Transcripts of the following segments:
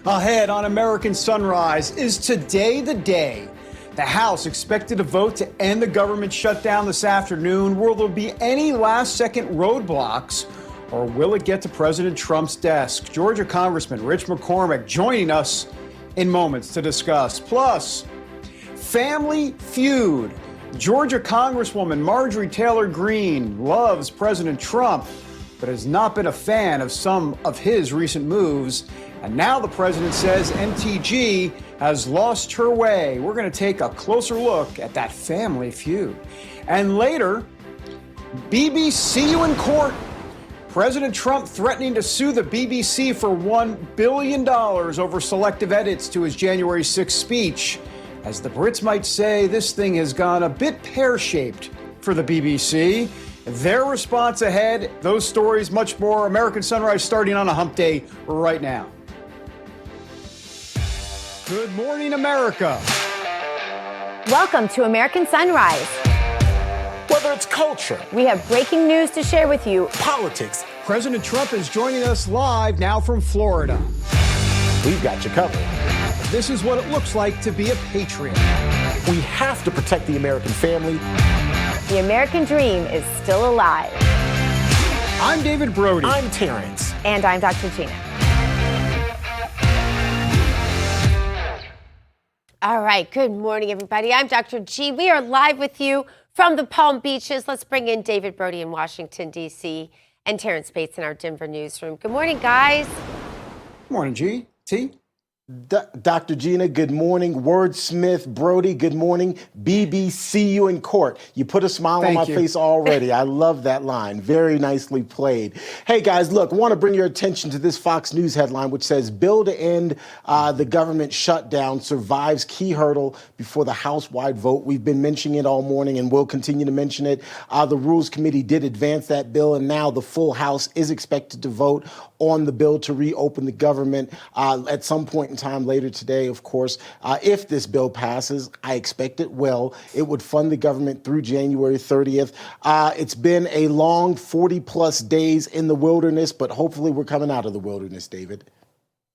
Ahead on American Sunrise, is today the day? The House expected to vote to end the government shutdown this afternoon. Will there be any last-second roadblocks, or will it get to President Trump's desk? Georgia Congressman Rich McCormick joining us in moments to discuss. Plus, Family Feud. Georgia Congresswoman Marjorie Taylor Greene loves President Trump, but has not been a fan of some of his recent moves. And now the president says MTG has lost her way. We're going to take a closer look at that family feud. And later, BBC you in court. President Trump threatening to sue the BBC for $1 billion over selective edits to his January 6th speech. As the Brits might say, this thing has gone a bit pear-shaped for the BBC. Their response ahead, those stories, much more. American Sunrise starting on a hump day right now. Good morning, America. Welcome to American Sunrise. Whether it's culture, we have breaking news to share with you. Politics. President Trump is joining us live now from Florida. We've got you covered. This is what it looks like to be a patriot. We have to protect the American family. The American dream is still alive. I'm David Brody. I'm Terrence. And I'm Dr. Gina. All right, good morning, everybody. I'm Dr. G. We are live with you from the Palm Beaches. Let's bring in David Brody in Washington, D.C., and Terrence Bates in our Denver newsroom. Good morning, guys. Good morning, G. T. Dr. Gina, good morning. Wordsmith, Brody, good morning. BBC you in court. You put a smile on my face already. I love that line. Very nicely played. Hey, guys, look, I want to bring your attention to this Fox News headline, which says, bill to end the government shutdown survives key hurdle before the House-wide vote. We've been mentioning it all morning, and we'll continue to mention it. The Rules Committee did advance that bill, and now the full House is expected to vote on the bill to reopen the government at some point in time later today, of course. If this bill passes, I expect it will. It would fund the government through January 30th. It's been a long 40-plus days in the wilderness, but hopefully we're coming out of the wilderness, David.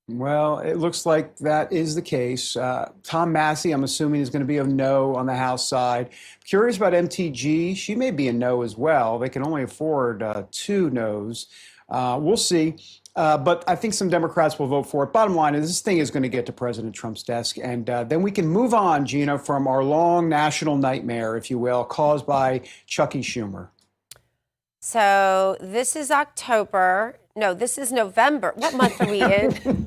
Well, it looks like that is the case. Tom Massey, I'm assuming, is going to be a no on the House side. Curious about MTG. She may be a no as well. They can only afford 2 no's. We'll see. But I think some Democrats will vote for it. Bottom line is this thing is going to get to President Trump's desk. And then we can move on, Gina, from our long national nightmare, if you will, caused by Chucky Schumer. So this is October. No, this is November. What month are we in?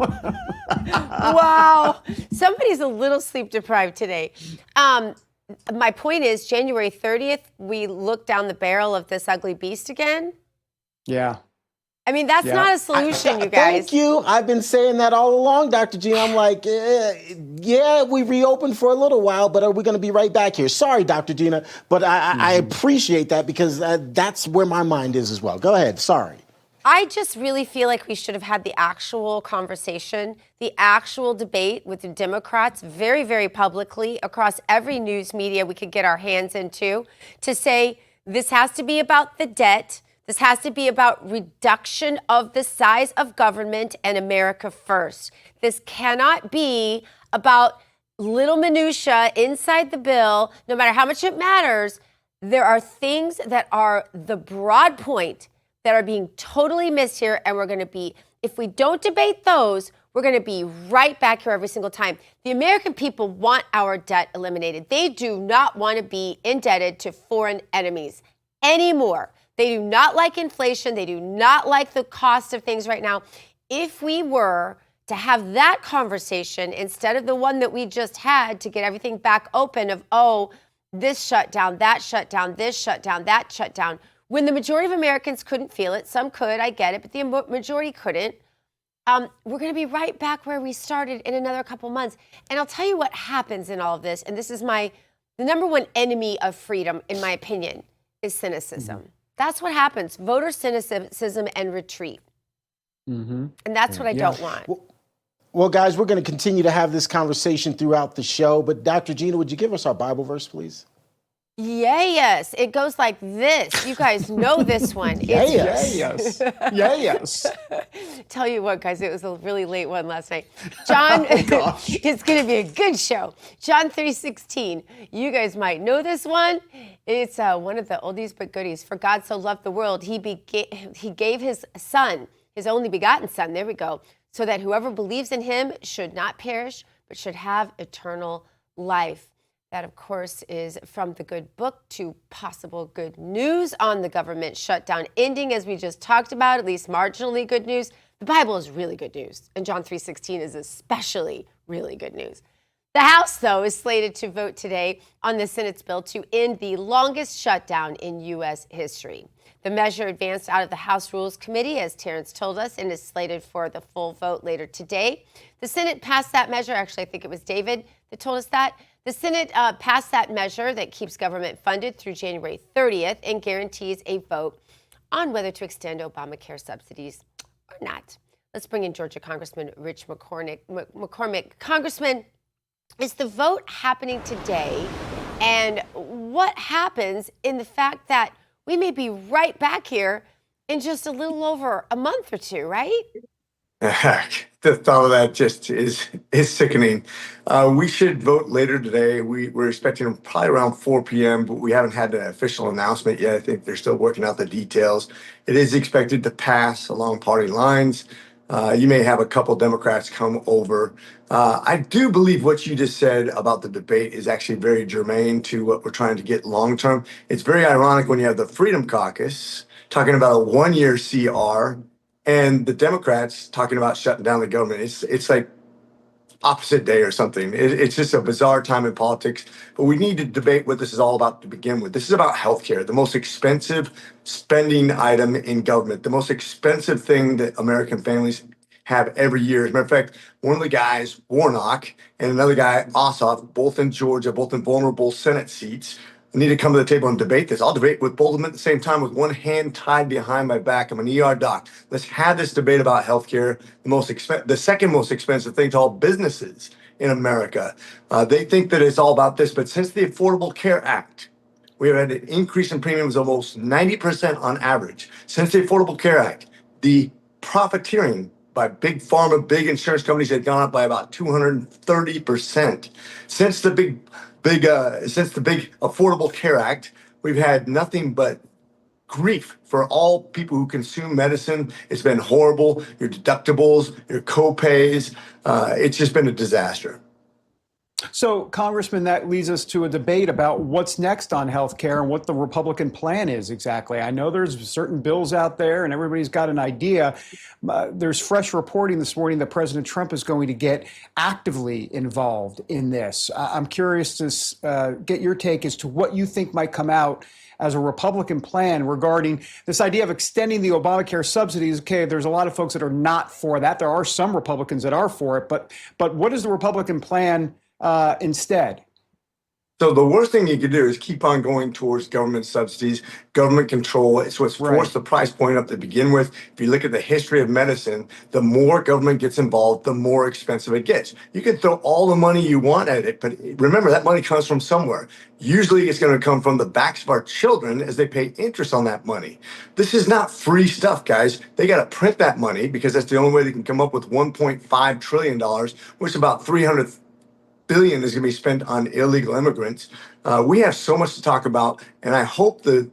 Wow. Somebody's a little sleep deprived today. My point is January 30th, we look down the barrel of this ugly beast again. Yeah. I mean, that's not a solution, you guys. Thank you. I've been saying that all along, Dr. G. I'm like, yeah, we reopened for a little while, but are we going to be right back here? Sorry, Dr. Gina, but I appreciate that because that's where my mind is as well. Go ahead. Sorry. I just really feel like we should have had the actual conversation, the actual debate with the Democrats very, very publicly across every news media we could get our hands into to say this has to be about the debt. This has to be about reduction of the size of government and America first. This cannot be about little minutia inside the bill. No matter how much it matters, there are things that are the broad point that are being totally missed here. And we're going to be, if we don't debate those, we're going to be right back here every single time. The American people want our debt eliminated. They do not want to be indebted to foreign enemies anymore. They do not like inflation. They do not like the cost of things right now. If we were to have that conversation instead of the one that we just had to get everything back open of, oh, this shutdown, that shutdown, this shutdown, that shutdown, when the majority of Americans couldn't feel it, some could, I get it, but the majority couldn't, we're going to be right back where we started in another couple months. And I'll tell you what happens in all of this, and this is the number one enemy of freedom, in my opinion, is cynicism. Mm-hmm. That's what happens. Voter cynicism and retreat. Mm-hmm. And that's what I don't want. Well, guys, we're going to continue to have this conversation throughout the show. But Dr. Gina, would you give us our Bible verse, please? Yes, it goes like this. You guys know this one. Yes. Yes. Tell you what, guys, it was a really late one last night. John, it's going to be a good show. John 3:16. You guys might know this one. It's one of the oldies but goodies. For God so loved the world, he gave his son, his only begotten son, there we go, so that whoever believes in him should not perish, but should have eternal life. That, of course, is from the good book to possible good news on the government shutdown ending, as we just talked about, at least marginally good news. The Bible is really good news, and John 3:16 is especially really good news. The House, though, is slated to vote today on the Senate's bill to end the longest shutdown in U.S. history. The measure advanced out of the House Rules Committee, as Terrence told us, and is slated for the full vote later today. The Senate passed that measure. Actually, I think it was David that told us that. The Senate passed that measure that keeps government funded through January 30th and guarantees a vote on whether to extend Obamacare subsidies or not. Let's bring in Georgia Congressman Rich McCormick. Congressman, is the vote happening today? And what happens in the fact that we may be right back here in just a little over a month or two, right? Heck, the thought of that just is sickening. We should vote later today. We're expecting probably around 4 p.m., but we haven't had an official announcement yet. I think they're still working out the details. It is expected to pass along party lines. You may have a couple Democrats come over. I do believe what you just said about the debate is actually very germane to what we're trying to get long term. It's very ironic when you have the Freedom Caucus talking about a 1-year CR and the Democrats talking about shutting down the government. It's like opposite day or something. It's just a bizarre time in politics. But we need to debate what this is all about to begin with. This is about healthcare, the most expensive spending item in government, the most expensive thing that American families have every year. As a matter of fact, one of the guys, Warnock, and another guy, Ossoff, both in Georgia, both in vulnerable Senate seats, need to come to the table and debate this. I'll debate with both of them at the same time with one hand tied behind my back. I'm an ER doc. Let's have this debate about healthcare, the second most expensive thing to all businesses in America. They think that it's all about this, but since the Affordable Care Act, we have had an increase in premiums of almost 90% on average. Since the Affordable Care Act, the profiteering by big pharma, big insurance companies had gone up by about 230%. Since the big Affordable Care Act, we've had nothing but grief for all people who consume medicine. It's been horrible. Your deductibles, your co-pays, it's just been a disaster. So, Congressman, that leads us to a debate about what's next on health care and what the Republican plan is exactly. I know there's certain bills out there and everybody's got an idea. There's fresh reporting this morning that President Trump is going to get actively involved in this. I'm curious to get your take as to what you think might come out as a Republican plan regarding this idea of extending the Obamacare subsidies. Okay, there's a lot of folks that are not for that. There are some Republicans that are for it, but what is the Republican plan instead? So the worst thing you could do is keep on going towards government subsidies, government control. It's what's forced the price point up to begin with. If you look at the history of medicine, the more government gets involved, the more expensive it gets. You can throw all the money you want at it, but remember that money comes from somewhere. Usually it's going to come from the backs of our children as they pay interest on that money. This is not free stuff, guys. They got to print that money because that's the only way they can come up with $1.5 trillion, which is about $300 billion is going to be spent on illegal immigrants. We have so much to talk about, and I hope the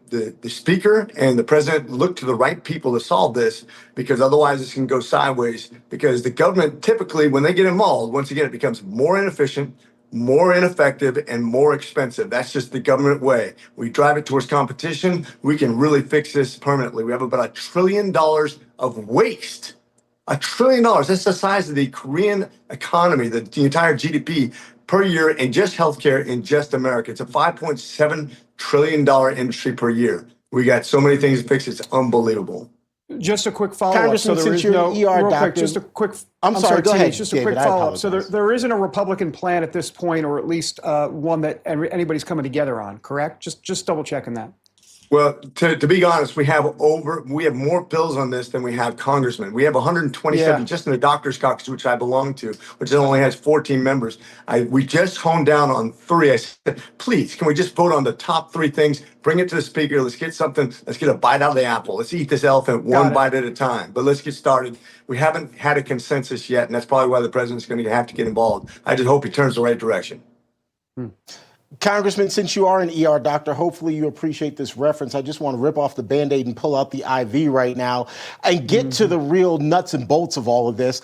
speaker and the president look to the right people to solve this, because otherwise this can go sideways. Because the government typically, when they get involved, once again, it becomes more inefficient, more ineffective, and more expensive. That's just the government way. We drive it towards competition. We can really fix this permanently. We have about $1 trillion of waste. $1 trillion. That's the size of the Korean economy, the entire GDP per year in just healthcare in just America. It's a $5.7 trillion industry per year. We got so many things to fix. It's unbelievable. Just a quick follow-up. So there is no, real quick, just a quick, I'm sorry, go ahead, just a David, quick follow-up. So there isn't a Republican plan at this point, or at least one that anybody's coming together on, correct? Just double checking that. Well, to be honest, we have more bills on this than we have congressmen. We have 127 just in the doctors caucus, which I belong to, which only has 14 members. We just honed down on 3. I said, please, can we just vote on the top 3 things? Bring it to the speaker. Let's get something. Let's get a bite out of the apple. Let's eat this elephant one bite at a time. But let's get started. We haven't had a consensus yet, and that's probably why the president's going to have to get involved. I just hope he turns the right direction. Congressman, since you are an ER doctor, hopefully you appreciate this reference. I just want to rip off the Band-Aid and pull out the IV right now and get to the real nuts and bolts of all of this.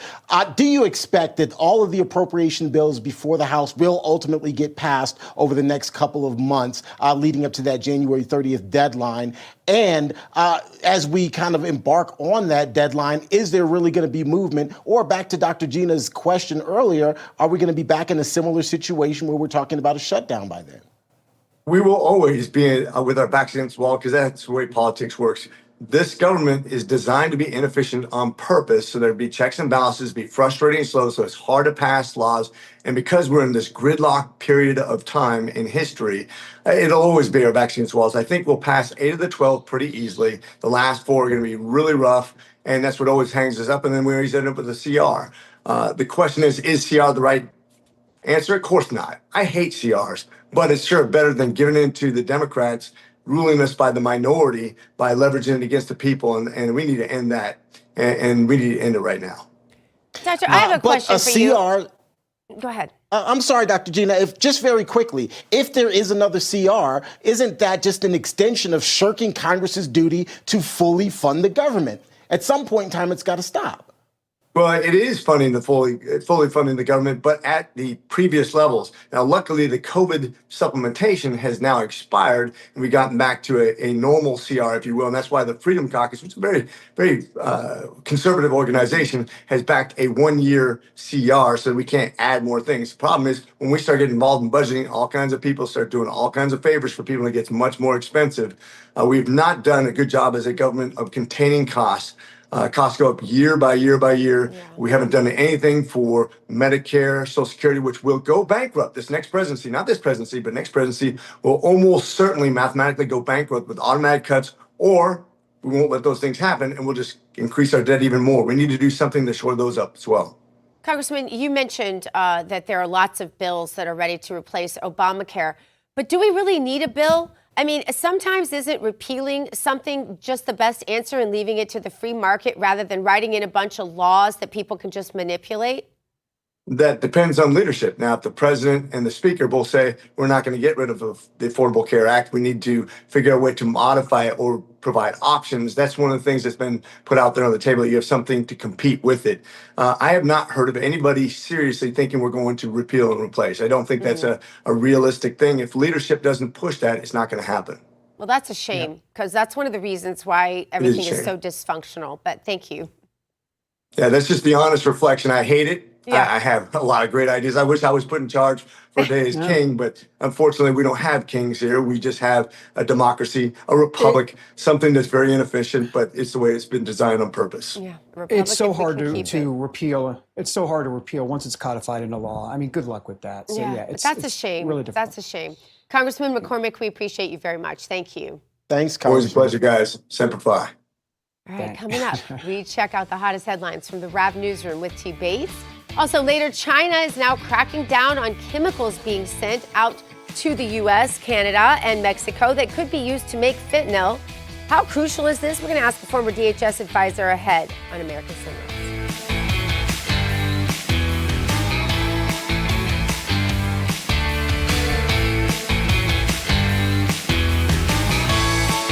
Do you expect that all of the appropriation bills before the House will ultimately get passed over the next couple of months leading up to that January 30th deadline? And as we kind of embark on that deadline, is there really going to be movement? Or back to Dr. Gina's question earlier, are we going to be back in a similar situation where we're talking about a shutdown by then? We will always be with our backs against the wall because that's the way politics works. This government is designed to be inefficient on purpose, so there'd be checks and balances, be frustrating and slow, so it's hard to pass laws. And because we're in this gridlock period of time in history, it'll always be our backs against the walls. I think we'll pass 8 of the 12 pretty easily. The last 4 are going to be really rough, and that's what always hangs us up. And then we always end up with a CR. The question is CR the right answer? Of course not. I hate CRs, but it's sure better than giving in to the Democrats ruling us by the minority by leveraging it against the people, and we need to end that, and we need to end it right now. Doctor, I have a question for you. Go ahead. I'm sorry, Dr. Gina, if just very quickly, if there is another CR, isn't that just an extension of shirking Congress's duty to fully fund the government? At some point in time, it's got to stop. Well, it is funding fully funding the government, but at the previous levels. Now, luckily, the COVID supplementation has now expired, and we've gotten back to a normal CR, if you will. And that's why the Freedom Caucus, which is a very, very conservative organization, has backed a 1-year CR, so we can't add more things. The problem is when we start getting involved in budgeting, all kinds of people start doing all kinds of favors for people, and it gets much more expensive. We've not done a good job as a government of containing costs. Costs go up year by year by year. Yeah. We haven't done anything for Medicare, Social Security, which will go bankrupt. This next presidency, not this presidency, but next presidency will almost certainly mathematically go bankrupt with automatic cuts, or we won't let those things happen and we'll just increase our debt even more. We need to do something to shore those up as well. Congressman, you mentioned that there are lots of bills that are ready to replace Obamacare, but do we really need a bill? I mean, sometimes isn't repealing something just the best answer and leaving it to the free market rather than writing in a bunch of laws that people can just manipulate? That depends on leadership. Now, if the president and the speaker both say we're not going to get rid of the Affordable Care Act, we need to figure out a way to modify it or provide options. That's one of the things that's been put out there on the table. You have something to compete with it. I have not heard of anybody seriously thinking we're going to repeal and replace. I don't think that's a realistic thing. If leadership doesn't push that, it's not going to happen. Well, that's a shame, because that's one of the reasons why everything is so dysfunctional. But thank you. Yeah, that's just the honest reflection. I hate it. Yeah. I have a lot of great ideas. I wish I was put in charge for a day as king, but unfortunately we don't have kings here. We just have a democracy, a republic, something that's very inefficient, but it's the way it's been designed on purpose. Yeah, it's so hard to repeal. It's so hard to repeal once it's codified into law. I mean, good luck with that. So that's a shame. Really difficult. That's a shame. Congressman McCormick, we appreciate you very much. Thank you. Thanks, Congressman. Always a pleasure, guys. Semper Fi. All right, coming up, we check out the hottest headlines from the RAV Newsroom with T. Bates. Also later, China is now cracking down on chemicals being sent out to the U.S., Canada, and Mexico that could be used to make fentanyl. How crucial is this? We're going to ask the former DHS advisor ahead on American Cinema.